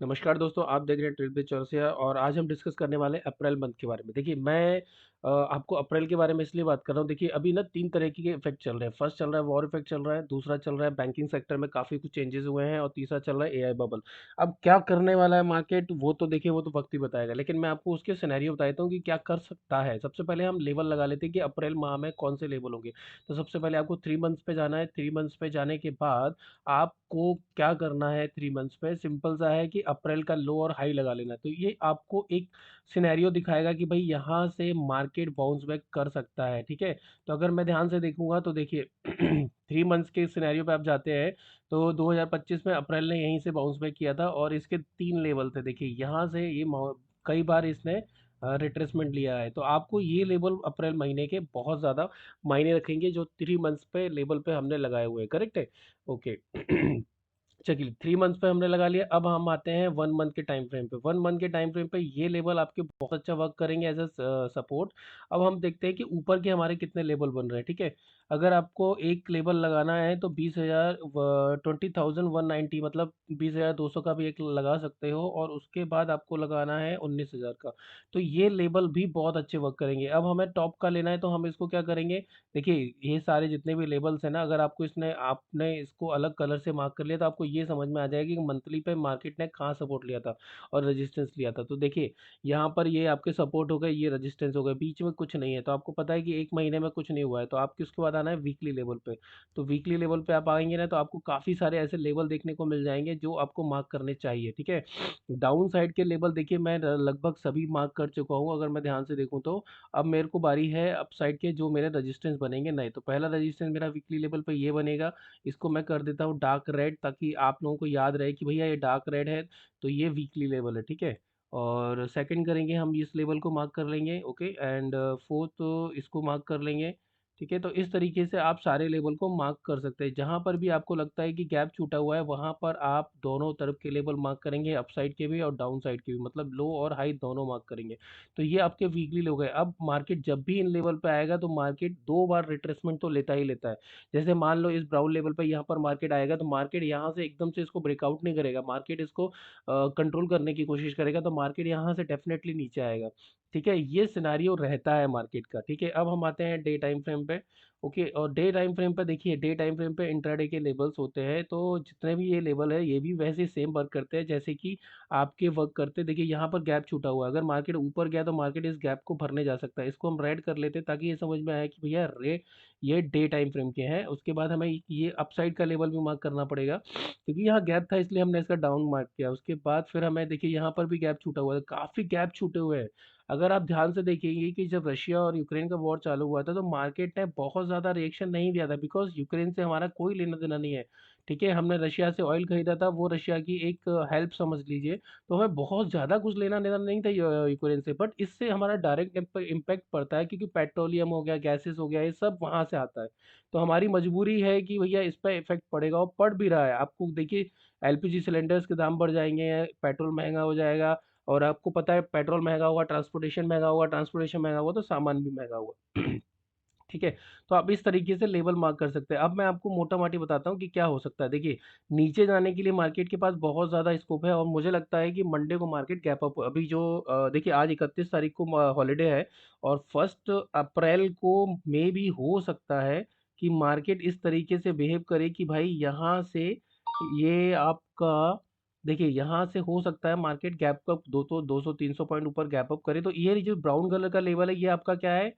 नमस्कार दोस्तों, आप देख रहे हैं ट्रेड विद चौरसिया और आज हम डिस्कस करने वाले हैं अप्रैल मंथ के बारे में। देखिए मैं आपको अप्रैल के बारे में इसलिए बात कर रहा हूँ। देखिए अभी ना 3 तरह के इफ़ेक्ट चल रहे हैं। फर्स्ट चल रहा है वॉर इफ़ेक्ट चल रहा है, दूसरा चल रहा है बैंकिंग सेक्टर में काफ़ी कुछ चेंजेस हुए हैं और तीसरा चल रहा है एआई बबल। अब क्या करने वाला है मार्केट वो तो देखिए वो तो वक्त ही बताएगा, लेकिन मैं आपको उसके सिनेरियो बता देता हूँ कि क्या कर सकता है। सबसे पहले हम लेवल लगा लेते हैं कि अप्रैल माह में कौन से लेवल होंगे। तो सबसे पहले आपको 3 मंथ्स पे जाना है। 3 मंथ्स पे जाने के बाद आपको क्या करना है 3 मंथ्स पे सिंपल सा है कि अप्रैल का लो और हाई लगा लेना है। तो ये आपको एक सिनेरियो दिखाएगा कि भाई यहाँ से मार्केट बाउंस बैक कर सकता है, ठीक है? तो अगर मैं ध्यान से देखूँगा तो देखिए 3 मंथ्स के सिनेरियो पे आप जाते हैं तो 2025 में अप्रैल ने यहीं से बाउंस बैक किया था और इसके 3 लेवल थे। देखिए यहाँ से ये कई बार इसने रिट्रेसमेंट लिया है। तो आपको ये लेवल अप्रैल महीने के बहुत ज़्यादा मायने रखेंगे जो 3 मंथ्स पे लेवल पे हमने लगाए हुए हैं, करेक्ट है? ओके। चलिए 3 मंथ्स पे हमने लगा लिया। अब हम आते हैं 1 मंथ के टाइम फ्रेम पे। 1 मंथ के टाइम फ्रेम पे ये लेवल आपके बहुत अच्छा वर्क करेंगे एज़ सपोर्ट। अब हम देखते हैं कि ऊपर के हमारे कितने लेवल बन रहे हैं, ठीक है? अगर आपको एक लेवल लगाना है तो 20,000 20,190 मतलब 20,200 का भी एक लगा सकते हो और उसके बाद आपको लगाना है 19,000 का। तो ये लेवल भी बहुत अच्छे वर्क करेंगे। अब हमें टॉप का लेना है तो हम इसको क्या करेंगे, देखिए ये सारे जितने भी लेवल्स हैं ना, अगर आपको इसने आपने इसको अलग कलर से मार्क कर लिया तो आपको ये समझ में आ जाएगा कि मंथली पे मार्केट ने कहाँ सपोर्ट लिया था और रेजिस्टेंस लिया था। तो देखिए यहाँ पर ये आपके सपोर्ट हो गए, ये रेजिस्टेंस हो गए, बीच में कुछ नहीं है। तो आपको पता है कि एक महीने में कुछ नहीं हुआ है, तो आपको उसके बाद आना है वीकली लेवल पे। तो वीकली लेवल पे आप आएंगे ना तो आपको काफ़ी सारे ऐसे लेवल देखने को मिल जाएंगे जो आपको मार्क करने चाहिए, ठीक है? डाउन साइड के लेवल देखिए मैं लगभग सभी मार्क कर चुका हूँ अगर मैं ध्यान से देखूँ तो। अब मेरे को बारी है अपसाइड के जो मेरे रेजिस्टेंस बनेंगे नए। तो पहला रेजिस्टेंस मेरा वीकली लेवल पे ये बनेगा। इसको मैं कर देता हूँ डार्क रेड ताकि आप लोगों को याद रहे कि भैया ये डार्क रेड है। तो ये वीकली लेवल है, ठीक है? और सेकंड करेंगे हम इस लेवल को मार्क कर लेंगे, ओके? एंड फोर्थ इसको मार्क कर लेंगे, ठीक है? तो इस तरीके से आप सारे लेवल को मार्क कर सकते हैं। जहाँ पर भी आपको लगता है कि गैप छूटा हुआ है वहाँ पर आप दोनों तरफ के लेवल मार्क करेंगे, अपसाइड के भी और डाउन साइड के भी, मतलब लो और हाई दोनों मार्क करेंगे। तो ये आपके वीकली लो गए। अब मार्केट जब भी इन लेवल पे आएगा तो मार्केट 2 बार रिट्रेसमेंट तो लेता ही लेता है। जैसे मान लो इस ब्राउन लेवल पे यहाँ पर मार्केट आएगा तो मार्केट यहाँ से एकदम से इसको ब्रेकआउट नहीं करेगा। मार्केट इसको कंट्रोल करने की कोशिश करेगा तो मार्केट यहाँ से डेफिनेटली नीचे आएगा। ठीक है? ये सिनेरियो रहता है मार्केट का, ठीक है? अब हम आते हैं डे टाइम फ्रेम पे। ओके, और डे टाइम फ्रेम पे देखिए, डे टाइम फ्रेम पे इंट्राडे के लेवल्स होते हैं। तो जितने भी ये लेवल है ये भी वैसे सेम वर्क करते हैं जैसे कि आपके वर्क करते हैं। देखिए यहाँ पर गैप छूटा हुआ है, अगर मार्केट ऊपर गया तो मार्केट इस गैप को भरने जा सकता है। इसको हम रेड कर लेते हैं ताकि ये समझ में आए कि भैया रे ये डे टाइम फ्रेम के हैं। उसके बाद हमें ये अपसाइड का लेवल भी मार्क करना पड़ेगा क्योंकि यहाँ गैप था इसलिए हमने इसका डाउन मार्क किया। उसके बाद फिर हमें देखिए यहाँ पर भी गैप छूटा हुआ है, काफ़ी गैप छूटे हुए हैं। अगर आप ध्यान से देखेंगे कि जब रशिया और यूक्रेन का वॉर चालू हुआ था तो मार्केट ने बहुत ज़्यादा रिएक्शन नहीं दिया था बिकॉज़ यूक्रेन से हमारा कोई लेना-देना नहीं है। ठीक है? हमने रशिया से ऑयल खरीदा था, वो रशिया की एक हेल्प समझ लीजिए। तो हमें बहुत ज़्यादा कुछ लेना-देना नहीं था यूक्रेन से, बट इससे हमारा डायरेक्ट इम्पैक्ट पड़ता है क्योंकि पेट्रोलियम हो गया, गैसेज़ हो गया, ये सब वहाँ से आता है। तो हमारी मजबूरी है कि भैया इस पे इफ़ेक्ट पड़ेगा और पड़ भी रहा है। आपको देखिए एलपीजी सिलेंडर्स के दाम बढ़ जाएँगे, पेट्रोल महँगा हो जाएगा और आपको पता है पेट्रोल महँगा होगा, ट्रांसपोर्टेशन महँगा हुआ तो सामान भी महँगा हुआ। ठीक है? तो आप इस तरीके से लेवल मार्क कर सकते हैं। अब मैं आपको मोटा-माटी बताता हूँ कि क्या हो सकता है। देखिए, नीचे जाने के लिए मार्केट के पास बहुत ज़्यादा स्कोप है और मुझे लगता है कि मंडे को मार्केट गैप अप अभी जो देखिए आज 31 तारीख को हॉलिडे है और 1 अप्रैल को मेबी हो सकता है कि मार्केट इस तरीके से बिहेव करे कि भाई यहाँ से ये आपका देखिए यहाँ से हो सकता है मार्केट गैप अप 200-300 पॉइंट ऊपर गैप अप करे। तो ये जो ब्राउन कलर का लेवल है ये आपका क्या है,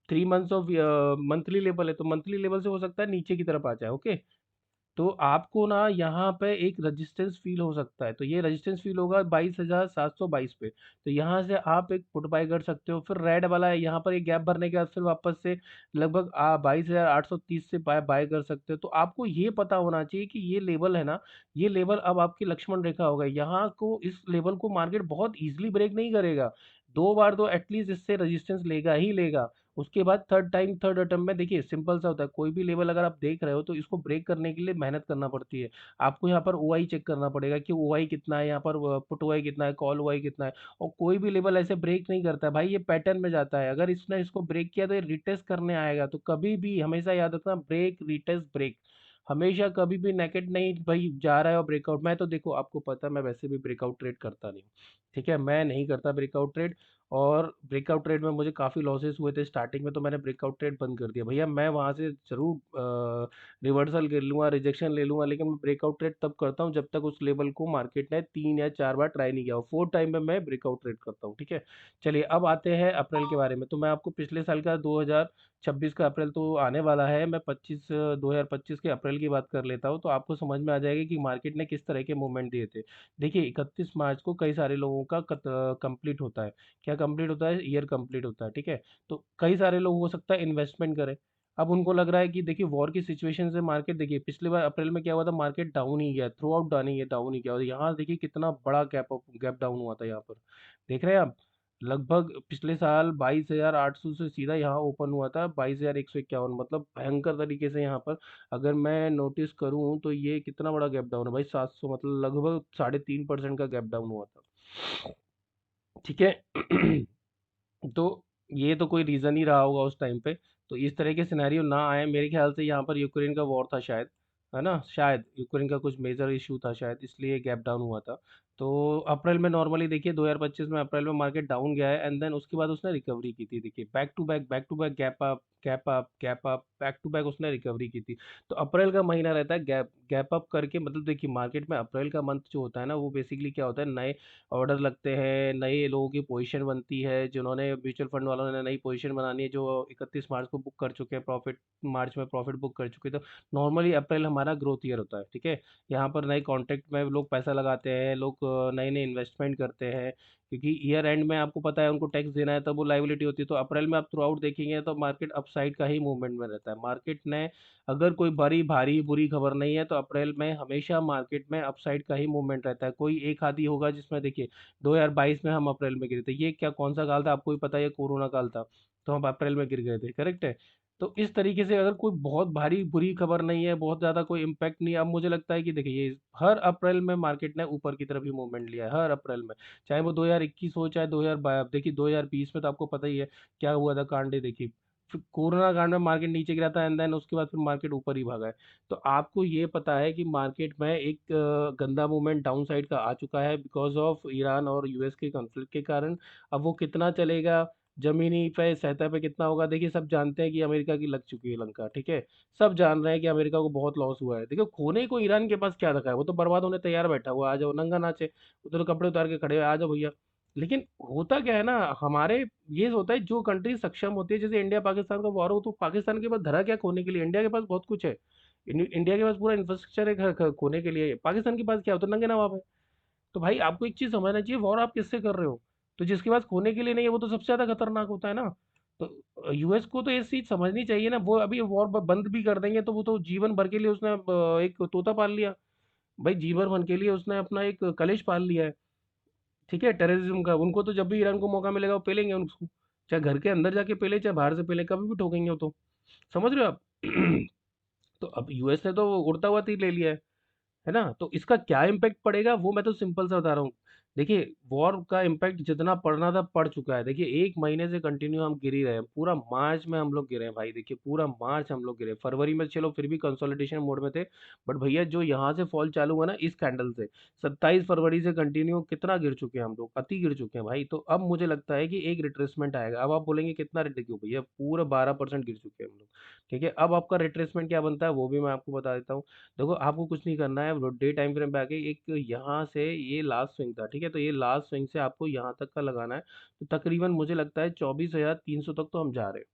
3 मंथ्स ऑफ मंथली लेवल है, तो मंथली लेवल से हो सकता है नीचे की तरफ आ जाए, ओके? तो आपको ना यहाँ पे एक रेजिस्टेंस फील हो सकता है, तो ये रेजिस्टेंस फील होगा 22,722 पे। तो यहाँ से आप एक पुट बाय कर सकते हो। फिर रेड वाला है, यहाँ पर एक गैप भरने के बाद फिर वापस से लगभग 22,830 से बाय बाय कर सकते हो। तो आपको ये पता होना चाहिए कि ये लेवल है ना, ये लेवल अब आपकी लक्ष्मण रेखा होगा। यहाँ को इस लेवल को मार्केट बहुत ईज़िली ब्रेक नहीं करेगा। 2 बार तो एटलीस्ट इससे रेजिस्टेंस लेगा ही लेगा। उसके बाद थर्ड अटेम्प्ट में देखिए सिंपल सा होता है, कोई भी लेवल अगर आप देख रहे हो तो इसको ब्रेक करने के लिए मेहनत करना पड़ती है। आपको यहाँ पर ओआई चेक करना पड़ेगा कि ओआई कितना है, यहाँ पर पुट ओआई कितना है, कॉल ओआई कितना है। और कोई भी लेवल ऐसे ब्रेक नहीं करता है भाई, ये पैटर्न में जाता है। अगर इसने इसको ब्रेक किया तो ये रिटेस्ट करने आएगा। तो कभी भी हमेशा याद रखना, ब्रेक रिटेस्ट ब्रेक, हमेशा कभी भी नेकेड नहीं भाई जा रहा है और ब्रेकआउट। मैं तो देखो आपको पता है मैं वैसे भी ब्रेकआउट ट्रेड करता नहीं हूँ, ठीक है, मैं नहीं करता ब्रेकआउट ट्रेड। और ब्रेकआउट ट्रेड में मुझे काफ़ी लॉसेस हुए थे स्टार्टिंग में, तो मैंने ब्रेकआउट ट्रेड बंद कर दिया। भैया मैं वहाँ से ज़रूर रिवर्सल कर लूँगा, रिजेक्शन ले लूँगा, लेकिन मैं ब्रेकआउट ट्रेड तब करता हूँ जब तक उस लेवल को मार्केट ने 3 या 4 बार ट्राई नहीं किया हो। फोर्थ टाइम में मैं ब्रेकआउट ट्रेड करता हूँ, ठीक है। चलिए अब आते हैं अप्रैल के बारे में। तो मैं आपको पिछले साल का 2026 का अप्रैल तो आने वाला है, मैं 2025 के अप्रैल की बात कर लेता हूँ, तो आपको समझ में आ जाएगा कि मार्केट ने किस तरह के मूवमेंट दिए थे। देखिए 31 मार्च को कई सारे लोगों का कंप्लीट होता है। क्या कंप्लीट होता है? ईयर कंप्लीट होता है, ठीक है। तो कई सारे लोग हो सकता है इन्वेस्टमेंट करें। अब उनको लग रहा है कि देखिए वॉर की सिचुएशन से मार्केट, देखिए पिछले बार अप्रैल में क्या हुआ था, मार्केट डाउन ही गया, थ्रू आउट डाउन ही गया, डाउन ही गया। और यहाँ देखिए कितना बड़ा गैप डाउन हुआ था यहाँ पर, देख रहे हैं आप। लगभग पिछले साल 22,800 से सीधा यहाँ ओपन हुआ था 22,151, मतलब भयंकर तरीके से यहाँ पर अगर मैं नोटिस करूँ तो ये कितना बड़ा गैप डाउन है भाई, 700, मतलब लगभग 3.5% का गैप डाउन हुआ था, ठीक है। तो ये तो कोई रीज़न ही रहा होगा उस टाइम पे। तो इस तरह के सिनेरियो ना आए, मेरे ख्याल से यहाँ पर यूक्रेन का वॉर था शायद, है ना, शायद यूक्रेन का कुछ मेजर इशू था शायद, इसलिए गैप डाउन हुआ था। तो अप्रैल में नॉर्मली देखिए 2025 में अप्रैल में मार्केट डाउन गया है, एंड देन उसके बाद उसने रिकवरी की थी। देखिए back to back gap up, gap up, gap up, back to back उसने रिकवरी की थी। तो अप्रैल का महीना रहता है गैप गैप अप करके, मतलब देखिए मार्केट में अप्रैल का मंथ जो होता है ना, वो बेसिकली क्या होता है, नए ऑर्डर लगते हैं, नए लोगों की पोजीशन बनती है, जिन्होंने म्यूचुअल फंड वालों ने नई पोजीशन बनानी है, जो 31 मार्च को बुक कर चुके हैं प्रॉफिट, मार्च में प्रॉफिट बुक कर चुके हैं। तो नॉर्मली अप्रैल हमारा ग्रोथ ईयर होता है, ठीक है। यहाँ पर नए कॉन्ट्रैक्ट में लोग पैसा लगाते हैं, लोग नए नए इन्वेस्टमेंट करते हैं, क्योंकि ईयर एंड में आपको पता है उनको टैक्स देना है, तब वो लाइबिलिटी होती है। तो अप्रैल में आप थ्रू आउट देखेंगे तो मार्केट अपसाइड का ही मूवमेंट में रहता है। मार्केट ने अगर कोई बड़ी भारी बुरी खबर नहीं है तो अप्रैल में हमेशा मार्केट में अपसाइड का ही मूवमेंट रहता है। कोई एक आधी होगा जिसमें देखिए 2022 में हम अप्रैल में गिरे थे, ये क्या कौन सा काल था आपको भी पता है, ये कोरोना काल था, तो हम अप्रैल में गिर गए थे, करेक्ट है। तो इस तरीके से अगर कोई बहुत भारी बुरी खबर नहीं है, बहुत ज़्यादा कोई इम्पैक्ट नहीं है, अब मुझे लगता है कि देखिए ये हर अप्रैल में मार्केट ने ऊपर की तरफ ही मूवमेंट लिया है, हर अप्रैल में। चाहे वो 2021 हो, चाहे 2022, देखिए 2020 में तो आपको पता ही है क्या हुआ था कांडे, देखिए फिर कोरोना कांड में मार्केट नीचे गिरा था, एंड देन उसके बाद फिर मार्केट ऊपर ही भागा है। तो आपको ये पता है कि मार्केट में एक गंदा मूवमेंट डाउन साइड का आ चुका है बिकॉज ऑफ ईरान और यूएस के कॉन्फ्लिक्ट के कारण। अब वो कितना चलेगा, जमीनी पे सतह पे कितना होगा, देखिए सब जानते हैं कि अमेरिका की लग चुकी है लंका, ठीक है। सब जान रहे हैं कि अमेरिका को बहुत लॉस हुआ है। देखो खोने को ईरान के पास क्या रखा है, वो तो बर्बाद होने तैयार बैठा हुआ है, आ जाओ नंगा नाचे, उधर कपड़े उतार के खड़े हो, आ जाओ भैया। लेकिन होता क्या है ना, हमारे ये होता है जो कंट्री सक्षम होती है, जैसे इंडिया पाकिस्तान का वॉर हो, तो पाकिस्तान के पास धरा क्या खोने के लिए, इंडिया के पास बहुत कुछ है। इंडिया के पास पूरा इंफ्रास्ट्रक्चर है खोने के लिए, पाकिस्तान के पास क्या होता है, नंगे नवाब है। तो भाई आपको एक चीज समझना चाहिए, वॉर आप किससे कर रहे हो। तो जिसके पास खोने के लिए नहीं है वो तो सबसे ज्यादा खतरनाक होता है ना। तो यूएस को तो ये चीज समझनी चाहिए ना, वो अभी वॉर बंद भी कर देंगे तो वो तो जीवन भर के लिए उसने एक तोता पाल लिया, भाई जीवन भर के लिए उसने अपना एक कलेश पाल लिया है, ठीक है, टेररिज्म का। उनको तो जब भी ईरान को मौका मिलेगा वो पेलेंगे उसको, चाहे घर के अंदर जाके पेले चाहे बाहर से पेले, कभी भी ठोकेंगे वो तो, समझ रहे हो आप। तो अब यूएस ने तो उड़ता हुआ तीर ले लिया है ना। तो इसका क्या इम्पैक्ट पड़ेगा वो मैं तो सिंपल सा बता रहा हूँ। देखिए वॉर का इम्पैक्ट जितना पड़ना था पड़ चुका है। देखिए 1 महीने से कंटिन्यू हम गिर ही रहे हैं, पूरा मार्च में हम लोग गिरे हैं भाई, देखिए पूरा मार्च हम लोग गिरे। फरवरी में चलो फिर भी कंसोलिडेशन मोड में थे, बट भैया जो यहाँ से फॉल चालू हुआ ना इस कैंडल से, 27 फरवरी से कंटिन्यू कितना गिर चुके हैं हम लोग, अति गिर चुके हैं भाई। तो अब मुझे लगता है कि एक रिट्रेसमेंट आएगा। अब आप बोलेंगे कितना रेट, क्यों भैया पूरा 12% गिर चुके हैं हम लोग, ठीक है। अब आपका रिट्रेसमेंट क्या बनता है वो भी मैं आपको बता देता हूँ। देखो आपको कुछ नहीं करना है, डे टाइम फ्रेम पे आके एक यहाँ से, ये लास्ट स्विंग था, ठीक है, तो ये लास्ट स्विंग से आपको यहाँ तक का लगाना है। तो तकरीबन मुझे लगता है 24,300 तक तो हम जा रहे हैं,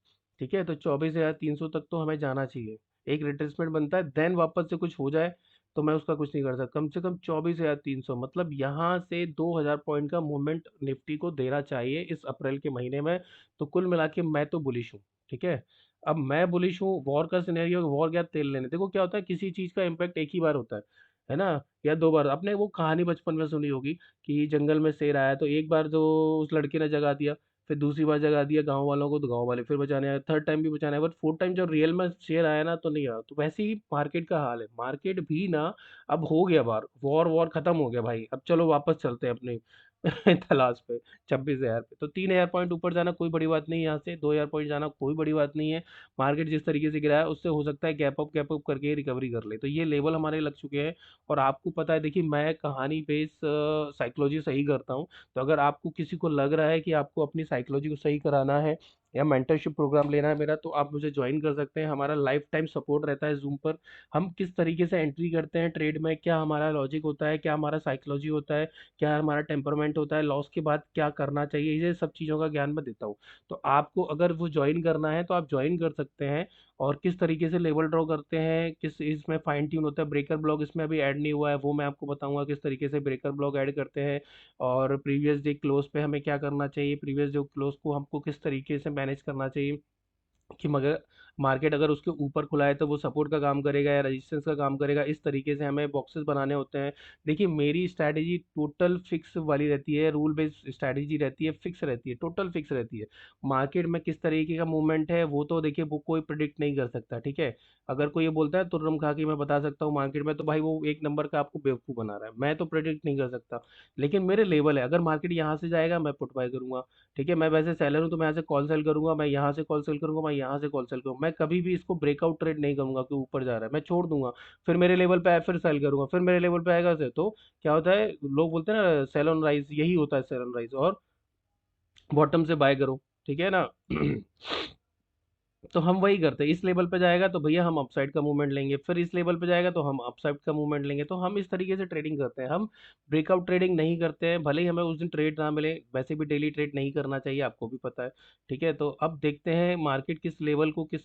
ठीक है। तो 24,300 तक तो हमें जाना चाहिए, एक रिट्रेसमेंट बनता है, देन वापस से कुछ हो जाए तो मैं उसका कुछ नहीं कर सकता। कम से कम 24,300, मतलब यहाँ से 2,000 पॉइंट का मूवमेंट निफ्टी को देना चाहिए इस अप्रैल के महीने में। तो कुल मिला के मैं तो बुलिश हूँ, ठीक है। अब मैं बुलिश हूँ, वॉर का सिनेरियो, वॉर क्या तेल लेने, देखो क्या होता है, किसी चीज का इम्पैक्ट एक ही बार होता है ना, या 2 बार। आपने वो कहानी बचपन में सुनी होगी कि जंगल में शेर आया, तो एक बार तो उस लड़के ने जगा दिया, फिर दूसरी बार जगा दिया गांव वालों को, तो गांव वाले फिर बचाने आए, थर्ड टाइम भी बचाने आए, बट फोर्थ टाइम जब रियल में शेर आया ना तो नहीं आया। तो वैसे ही मार्केट का हाल है, मार्केट भी ना अब हो गया बार, वॉर वॉर खत्म हो गया भाई, अब चलो वापस चलते हैं अपने लास्ट पे 26,000 पे। तो 3,000 पॉइंट ऊपर जाना कोई बड़ी बात नहीं है, यहाँ से 2,000 पॉइंट जाना कोई बड़ी बात नहीं है। मार्केट जिस तरीके से गिरा है उससे हो सकता है गैप अप करके रिकवरी कर ले, तो ये लेवल हमारे लग चुके हैं। और आपको पता है, देखिए मैं कहानी बेस साइकोलॉजी सही करता हूँ। तो अगर आपको किसी को लग रहा है कि आपको अपनी साइकोलॉजी को सही कराना है या मेंटरशिप प्रोग्राम लेना है मेरा, तो आप मुझे ज्वाइन कर सकते हैं। हमारा लाइफ टाइम सपोर्ट रहता है जूम पर। हम किस तरीके से एंट्री करते हैं ट्रेड में, क्या हमारा लॉजिक होता है, क्या हमारा साइकोलॉजी होता है, क्या हमारा टेम्परमेंट होता है, लॉस के बाद क्या करना चाहिए, ये सब चीज़ों का ज्ञान मैं देता हूँ। तो आपको अगर वो ज्वाइन करना है तो आप ज्वाइन कर सकते हैं। और किस तरीके से लेवल ड्रॉ करते हैं, किस इसमें फाइन ट्यून होता है, ब्रेकर ब्लॉक इसमें अभी ऐड नहीं हुआ है, वो मैं आपको बताऊंगा किस तरीके से ब्रेकर ब्लॉक ऐड करते हैं। और प्रीवियस डे क्लोज पे हमें क्या करना चाहिए, प्रीवियस डे क्लोज को हमको किस तरीके से मैनेज करना चाहिए, कि मगर मार्केट अगर उसके ऊपर खुला है तो वो सपोर्ट का काम करेगा या रेजिस्टेंस का काम करेगा, इस तरीके से हमें बॉक्सेस बनाने होते हैं। देखिए मेरी स्ट्रैटेजी टोटल फिक्स वाली रहती है, रूल बेस्ड स्ट्रैटेजी रहती है, फिक्स रहती है, टोटल फिक्स रहती है। मार्केट में किस तरीके का मूवमेंट है वो तो देखिए वो कोई प्रिडिक्ट नहीं कर सकता, ठीक है। अगर कोई ये बोलता है तुर्रम खा के मैं बता सकता हूँ मार्केट में, तो भाई वो एक नंबर का आपको बेवकूफ़ बना रहा है, मैं तो प्रिडिक्ट नहीं कर सकता। लेकिन मेरे लेवल है, अगर मार्केट यहाँ से जाएगा मैं पुट बाय करूंगा, ठीक है। मैं वैसे सेलर हूँ तो मैं यहाँ से कॉल सेल करूंगा, मैं यहाँ से कॉल सेल करूंगा, मैं यहाँ से कॉल सेल करूंगा, मैं कभी भी इसको ब्रेकआउट ट्रेड नहीं करूंगा कि ऊपर जा रहा है मैं छोड़ दूंगा। फिर मेरे लेवल पे आए फिर सेल करूंगा, फिर मेरे लेवल पे आएगा से तो क्या होता है, लोग बोलते हैं ना सेल ऑन राइज, यही होता है सेल ऑन राइज। और बॉटम से बाय करो, ठीक है ना। तो हम वही करते हैं, इस लेवल पे जाएगा तो भैया हम अपसाइड का मूवमेंट लेंगे, फिर इस लेवल पे जाएगा तो हम अपसाइड का मूवमेंट लेंगे। तो हम इस तरीके से ट्रेडिंग करते हैं, हम ब्रेकआउट ट्रेडिंग नहीं करते हैं। भले ही हमें उस दिन ट्रेड ना मिले, वैसे भी डेली ट्रेड नहीं करना चाहिए, आपको भी पता है, ठीक है। तो अब देखते हैं मार्केट किस लेवल को किस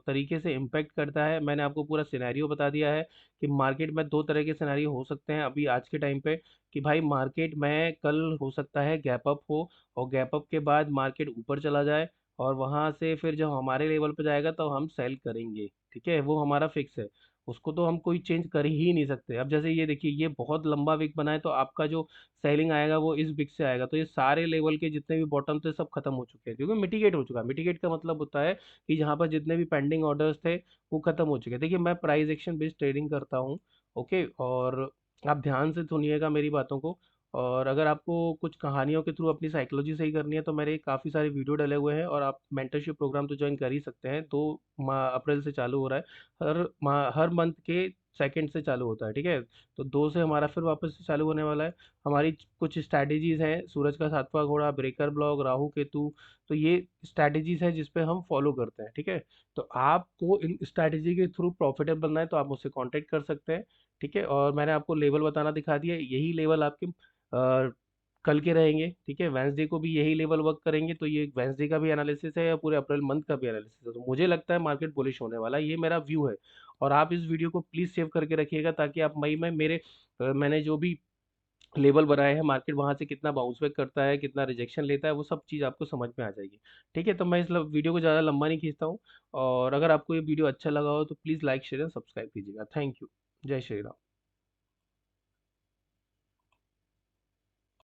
तरीके से इम्पैक्ट करता है। मैंने आपको पूरा सिनेरियो बता दिया है कि मार्केट में दो तरह के सिनेरियो हो सकते हैं अभी आज के टाइम पे, कि भाई मार्केट में कल हो सकता है गैप अप हो, और गैप अप के बाद मार्केट ऊपर चला जाए, और वहां से फिर जब हमारे लेवल पे जाएगा तो हम सेल करेंगे, ठीक है। वो हमारा फिक्स है, उसको तो हम कोई चेंज कर ही नहीं सकते। अब जैसे ये देखिए ये बहुत लंबा विक बना है, तो आपका जो सेलिंग आएगा वो इस विक से आएगा, तो ये सारे लेवल के जितने भी बॉटम थे सब खत्म हो चुके हैं, क्योंकि मिटिगेट हो चुका है। मिटिगेट का मतलब होता है कि जहाँ पर जितने भी पेंडिंग ऑर्डर्स थे वो खत्म हो चुके हैं। देखिए मैं प्राइस एक्शन बेस्ड ट्रेडिंग करता हूँ, ओके। और आप ध्यान से सुनिएगा मेरी बातों को। और अगर आपको कुछ कहानियों के थ्रू अपनी साइकोलॉजी सही करनी है तो मेरे काफ़ी सारे वीडियो डले हुए हैं, और आप मेंटरशिप प्रोग्राम तो ज्वाइन कर ही सकते हैं। 2 अप्रैल से चालू हो रहा है, हर मंथ के सेकंड से चालू होता है, ठीक है। तो 2 से हमारा फिर वापस से चालू होने वाला है। हमारी कुछ स्ट्रैटेजीज हैं, सूरज का सातवां घोड़ा, ब्रेकर ब्लॉक, राहु केतु। तो ये स्ट्रैटेजीज हैं जिसपे हम फॉलो करते हैं, ठीक है। तो आपको इन स्ट्रैटेजी के थ्रू प्रॉफिटेबल बनना है तो आप मुझसे कांटेक्ट कर सकते हैं, ठीक है। और मैंने आपको लेवल बताना दिखा दिया, यही लेवल आपके कल के रहेंगे, ठीक है। वेंसडे को भी यही लेवल वर्क करेंगे, तो ये वेंसडे का भी एनालिसिस है या पूरे अप्रैल मंथ का भी एनालिसिस है। तो मुझे लगता है मार्केट बुलिश होने वाला है, ये मेरा व्यू है। और आप इस वीडियो को प्लीज़ सेव करके रखिएगा, ताकि आप मई में मेरे मैंने जो भी लेवल बनाए हैं, मार्केट वहां से कितना बाउंस बैक करता है, कितना रिजेक्शन लेता है, वो सब चीज़ आपको समझ में आ जाएगी, ठीक है। तो मैं इस वीडियो को ज़्यादा लंबा नहीं खींचता हूँ। और अगर आपको ये वीडियो अच्छा लगा हो तो please like share and subscribe कीजिएगा। Thank you. जय श्री राम।